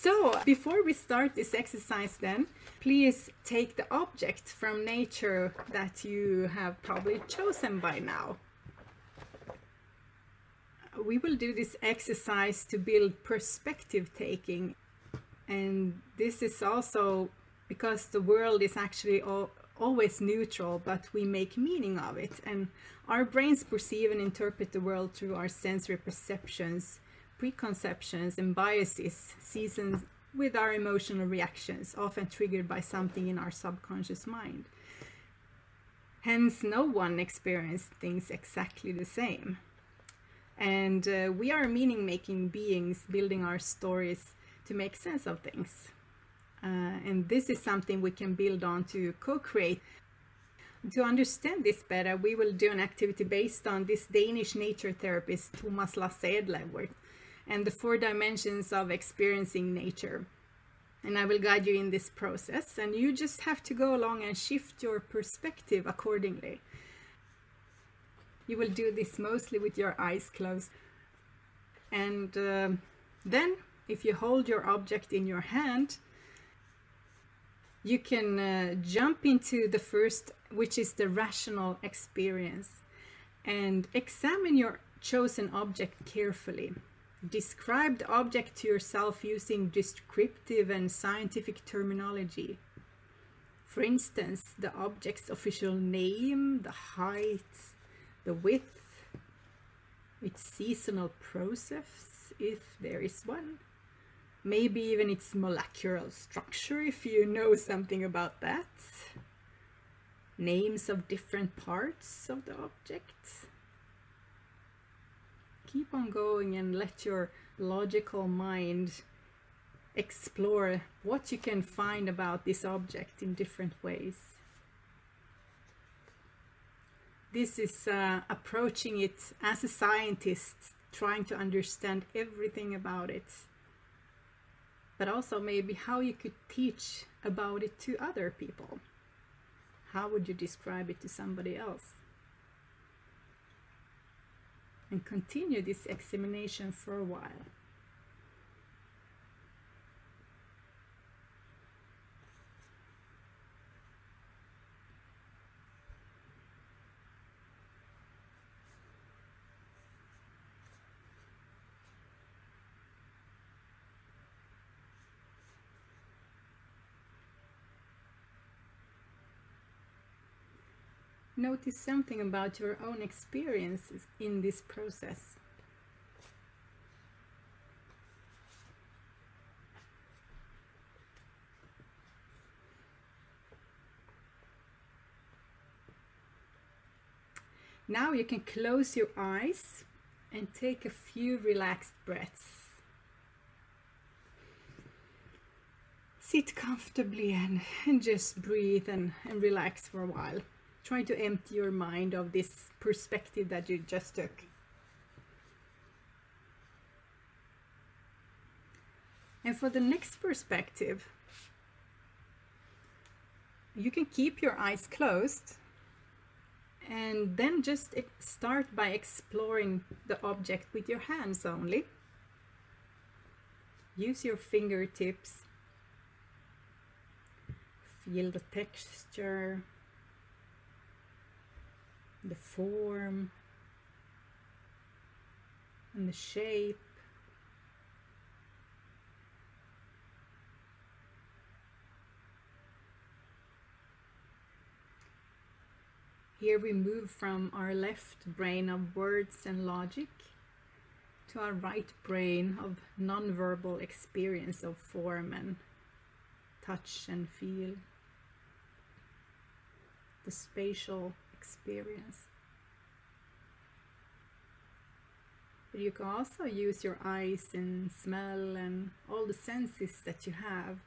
So before we start this exercise then, please take the object from nature that you have probably chosen by now. We will do this exercise to build perspective taking, and this is also because the world is actually always neutral, but we make meaning of it, and our brains perceive and interpret the world through our sensory perceptions, preconceptions and biases, seasoned with our emotional reactions, often triggered by something in our subconscious mind. Hence, no one experiences things exactly the same. And we are meaning-making beings, building our stories to make sense of things. And this is something we can build on to co-create. To understand this better, we will do an activity based on this Danish nature therapist Thomas Edlev and the 4 dimensions of experiencing nature. And I will guide you in this process, and you just have to go along and shift your perspective accordingly. You will do this mostly with your eyes closed. And then, if you hold your object in your hand, you can jump into the first, which is the rational experience, and examine your chosen object carefully. Describe the object to yourself using descriptive and scientific terminology. For instance, the object's official name, the height, the width, its seasonal process, if there is one. Maybe even its molecular structure, if you know something about that. Names of different parts of the object. Keep on going and let your logical mind explore what you can find about this object in different ways. This is approaching it as a scientist, trying to understand everything about it, but also maybe how you could teach about it to other people. How would you describe it to somebody else? And continue this examination for a while. Notice something about your own experiences in this process. Now you can close your eyes and take a few relaxed breaths. Sit comfortably and just breathe and relax for a while. Try to empty your mind of this perspective that you just took. And for the next perspective, you can keep your eyes closed and then just start by exploring the object with your hands only. Use your fingertips. Feel the texture, the form, and the shape. Here we move from our left brain of words and logic to our right brain of non-verbal experience of form and touch and feel. The spatial experience. But you can also use your eyes and smell and all the senses that you have.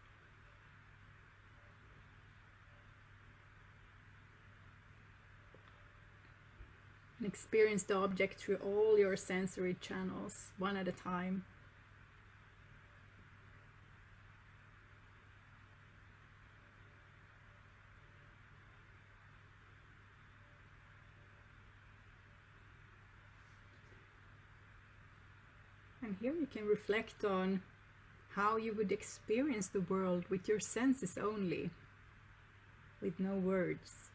And experience the object through all your sensory channels, one at a time. And here you can reflect on how you would experience the world with your senses only, with no words.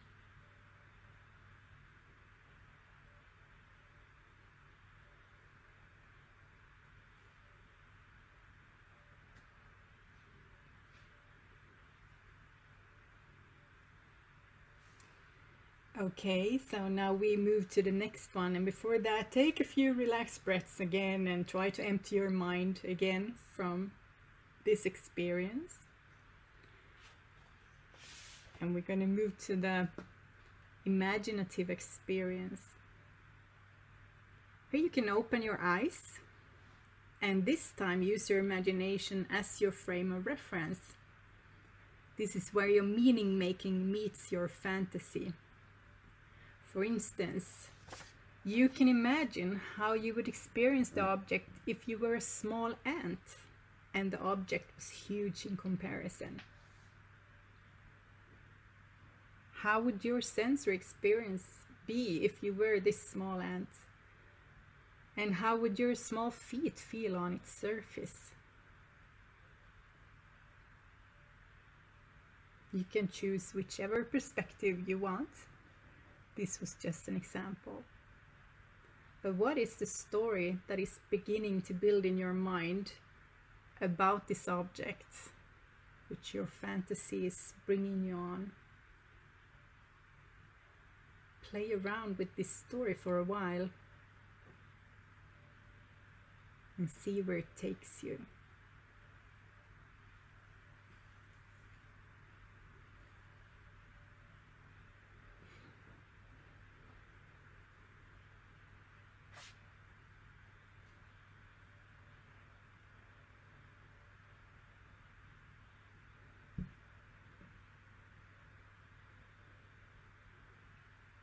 Okay, so now we move to the next one, and before that, take a few relaxed breaths again and try to empty your mind again from this experience. And we're going to move to the imaginative experience. Here you can open your eyes and this time use your imagination as your frame of reference. This is where your meaning making meets your fantasy. For instance, you can imagine how you would experience the object if you were a small ant and the object was huge in comparison. How would your sensory experience be if you were this small ant? And how would your small feet feel on its surface? You can choose whichever perspective you want. This was just an example. But what is the story that is beginning to build in your mind about this object, which your fantasy is bringing you on? Play around with this story for a while and see where it takes you.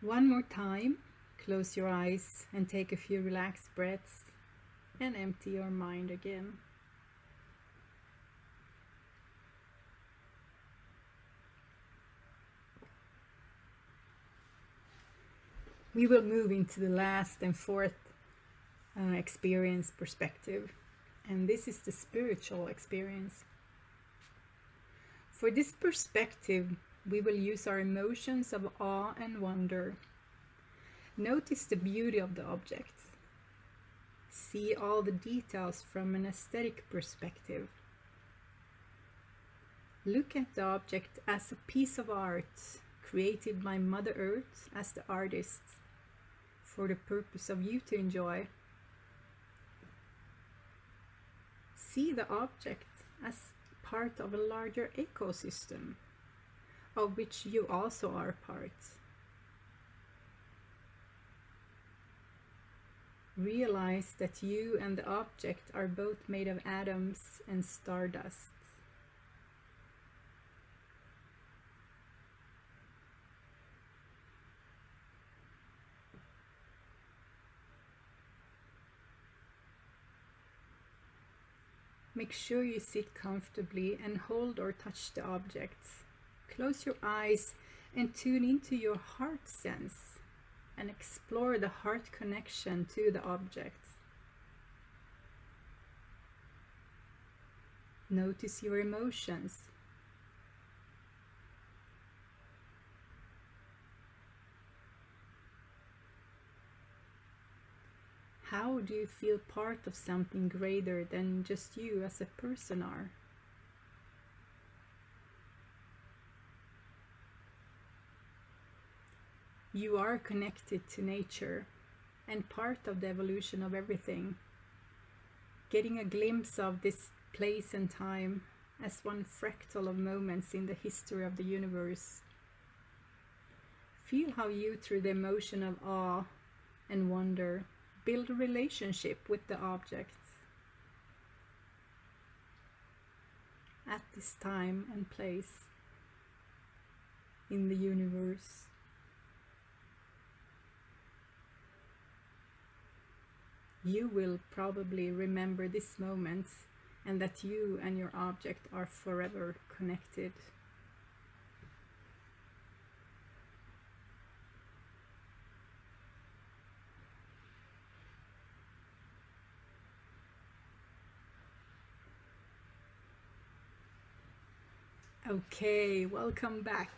One more time, close your eyes and take a few relaxed breaths and empty your mind again. We will move into the last and fourth experience perspective, and this is the spiritual experience. For this perspective, we will use our emotions of awe and wonder. Notice the beauty of the object. See all the details from an aesthetic perspective. Look at the object as a piece of art created by Mother Earth as the artist for the purpose of you to enjoy. See the object as part of a larger ecosystem, of which you also are part. Realize that you and the object are both made of atoms and stardust. Make sure you sit comfortably and hold or touch the object. Close your eyes and tune into your heart sense and explore the heart connection to the object. Notice your emotions. How do you feel part of something greater than just you as a person are? You are connected to nature and part of the evolution of everything. Getting a glimpse of this place and time as one fractal of moments in the history of the universe. Feel how you, through the emotion of awe and wonder, build a relationship with the object at this time and place in the universe. You will probably remember this moment and that you and your object are forever connected. Okay, welcome back.